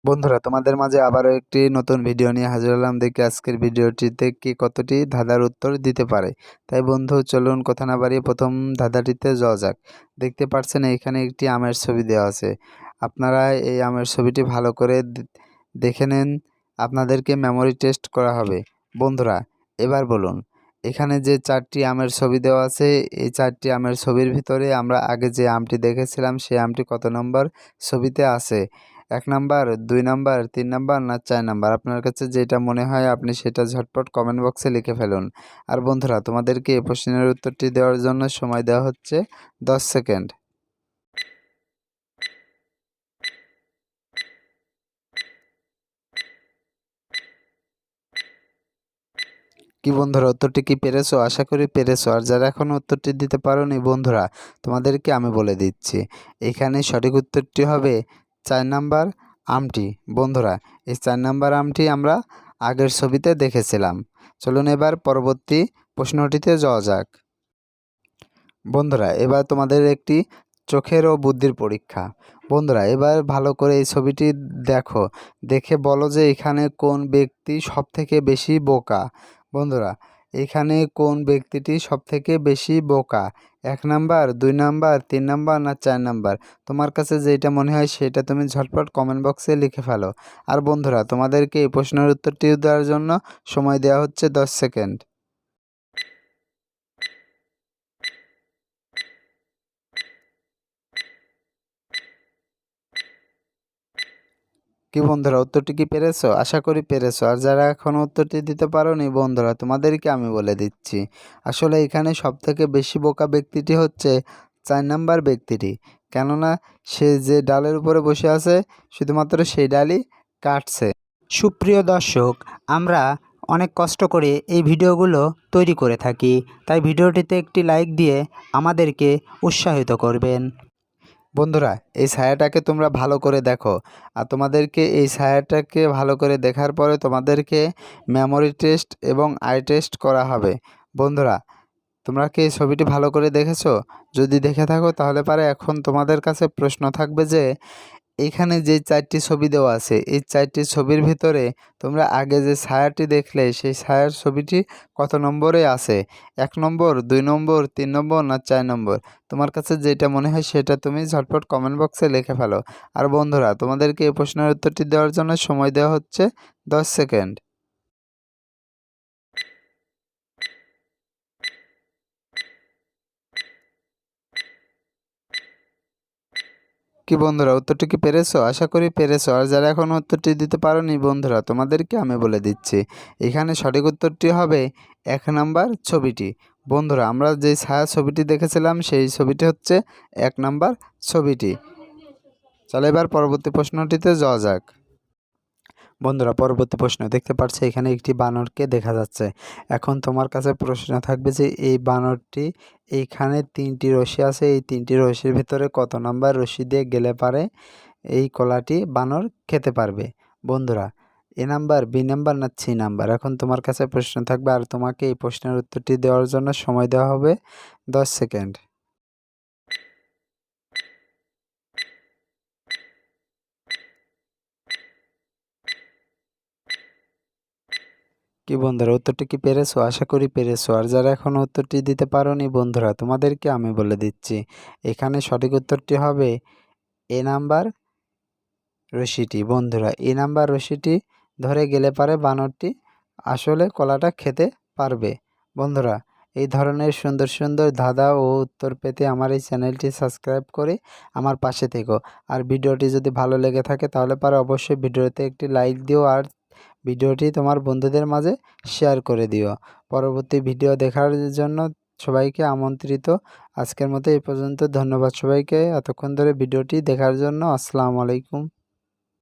বন্ধুরা, তোমাদের মাঝে আবারও একটি নতুন ভিডিও নিয়ে হাজির হলাম। দেখি আজকের ভিডিওটিতে কে কতটি ধাঁধার উত্তর দিতে পারে। তাই বন্ধু, চলুন কথা না বাড়িয়ে প্রথম ধাঁধাটিতে যাওয়া যাক। দেখতে পাচ্ছেন এখানে একটি আমের ছবি দেওয়া আছে। আপনারা এই আমের ছবিটি ভালো করে দেখে নেন। আপনাদেরকে মেমোরি টেস্ট করা হবে। বন্ধুরা, এবার বলুন, এখানে যে 4টি আমের ছবি দেওয়া আছে, এই 4টি আমের ছবির ভিতরে আমরা আগে যে আমটি দেখেছিলাম সেই আমটি কত নম্বর ছবিতে আছে? 1 নাম্বার, 2 নাম্বার, 3 নাম্বার না 4 নাম্বার? আপনার কাছে যেটা মনে হয় আপনি সেটা ঝটপট কমেন্ট বক্সে লিখে ফেলুন। আর বন্ধুরা, তোমাদেরকে এই প্রশ্নের উত্তরটি দেওয়ার জন্য সময় দেওয়া হচ্ছে 10 সেকেন্ড। কি বন্ধুরা, উত্তরটি কি পেরেছো? আশা করি পেরেছো। আর যারা এখনও উত্তরটি দিতে পারোনি বন্ধুরা, তোমাদেরকে আমি বলে দিচ্ছি। এখানে সঠিক উত্তরটি হবে 4 নাম্বার আমটি। বন্ধুরা, এই 4 নাম্বার আমটি আমরা আগের ছবিতে দেখেছিলাম। চলুন এবার পরবর্তী প্রশ্নটিতে যাওয়া যাক। বন্ধুরা, এবার তোমাদের একটি চোখের ও বুদ্ধির পরীক্ষা। বন্ধুরা, এবার ভালো করে এই ছবিটি দেখো, দেখে বলো যে এখানে কোন ব্যক্তি সবথেকে বেশি বোকা। বন্ধুরা, এখানে কোন ব্যক্তিটি সবথেকে বেশি বোকা? 1 নাম্বার, 2 নাম্বার, 3 নাম্বার না 4 নাম্বার? তোমার কাছে যেটা মনে হয় সেটা তুমি ঝটপট কমেন্ট বক্সে লিখে ফেলো। আর বন্ধুরা, তোমাদেরকে এই প্রশ্নের উত্তরটি দেওয়ার জন্য সময় দেওয়া হচ্ছে 10 সেকেন্ড। কি বন্ধুরা, উত্তরটি কি পেরেছো? আশা করি পেরেছো। আর যারা এখনও উত্তরটি দিতে পারোনি বন্ধুরা, তোমাদেরকে আমি বলে দিচ্ছি। আসলে এখানে সবথেকে বেশি বোকা ব্যক্তিটি হচ্ছে 4 নাম্বার ব্যক্তিটি। কেননা সে যে ডালের উপরে বসে আছে শুধুমাত্র সেই ডালই কাটছে। সুপ্রিয় দর্শক, আমরা অনেক কষ্ট করে এই ভিডিওগুলো তৈরি করে থাকি, তাই ভিডিওটিতে একটি লাইক দিয়ে আমাদেরকে উৎসাহিত করবেন। বন্ধুরা, এই ছায়াটাকে তোমরা ভালো করে দেখো। আর তোমাদেরকে এই ছায়াটাকে ভালো করে দেখার পরে তোমাদেরকে মেমোরি টেস্ট এবং আই টেস্ট করা হবে। বন্ধুরা, তোমরা কি এই ছবিটি ভালো করে দেখেছো? যদি দেখে থাকো তাহলে পারে এখন তোমাদের কাছে প্রশ্ন থাকবে যে এখানে যে 4টি ছবি দেওয়া আছে এই 4টি ছবির ভিতরে তোমরা আগে যে ছায়াটি দেখলে সেই ছায়ার ছবিটি কত নম্বরে আছে? 1 নম্বর, 2 নম্বর, 3 নম্বর না 4 নম্বর? তোমার কাছে যেটা মনে হয় সেটা তুমি ঝটপট কমেন্ট বক্সে লিখে ফেলো। আর বন্ধুরা, তোমাদেরকে এই প্রশ্নের উত্তরটি দেওয়ার জন্য সময় দেওয়া হচ্ছে 10 সেকেন্ড। কি বন্ধুরা, উত্তরটি কি পেরেছো? আশা করি পেরেছো। আর যারা এখনও উত্তরটি দিতে পারোনি বন্ধুরা, তোমাদেরকে আমি বলে দিচ্ছি। এখানে সঠিক উত্তরটি হবে 1 নাম্বার ছবিটি। বন্ধুরা, আমরা যে ছায়া ছবিটি দেখেছিলাম সেই ছবিটি হচ্ছে 1 নাম্বার ছবিটি। চলো এবার পরবর্তী প্রশ্নটিতে যাওয়া যাক। বন্ধুরা, পরবর্তী প্রশ্ন দেখতে পাচ্ছ এখানে একটি বানরকে দেখা যাচ্ছে। এখন তোমার কাছে প্রশ্ন থাকবে যে এই বানরটি, এইখানে 3টি রশ্মি আছে, এই 3টি রশ্মির ভিতরে কত নাম্বার রশ্মি দিয়ে গেলে পারে এই কলাটি বানর খেতে পারবে? বন্ধুরা, এ নাম্বার, বি নাম্বার না সি নাম্বার? এখন তোমার কাছে প্রশ্ন থাকবে আর তোমাকে এই প্রশ্নের উত্তরটি দেওয়ার জন্য সময় দেওয়া হবে 10 সেকেন্ড। কি বন্ধুরা, উত্তরটি কি পেরেছো? আশা করি পেরেছো। আর যারা এখনও উত্তরটি দিতে পারোনি বন্ধুরা, তোমাদেরকে আমি বলে দিচ্ছি। এখানে সঠিক উত্তরটি হবে এ নাম্বার রশ্মিটি। বন্ধুরা, এ নাম্বার রশ্মিটি ধরে গেলে পারে বানরটি আসলে কলাটা খেতে পারবে। বন্ধুরা, এই ধরনের সুন্দর সুন্দর ধাঁধা ও উত্তর পেতে আমার এই চ্যানেলটি সাবস্ক্রাইব করে আমার পাশে থেকো। আর ভিডিওটি যদি ভালো লেগে থাকে তাহলে পারে অবশ্যই ভিডিওতে একটি লাইক দিও আর ভিডিওটি তোমার বন্ধুদের মাঝে শেয়ার করে দিও। পরবর্তী ভিডিও দেখার জন্য সবাইকে আমন্ত্রিত। আজকের মতো এই পর্যন্ত। ধন্যবাদ সবাইকে এতক্ষণ ধরে ভিডিওটি দেখার জন্য। আসসালামু আলাইকুম।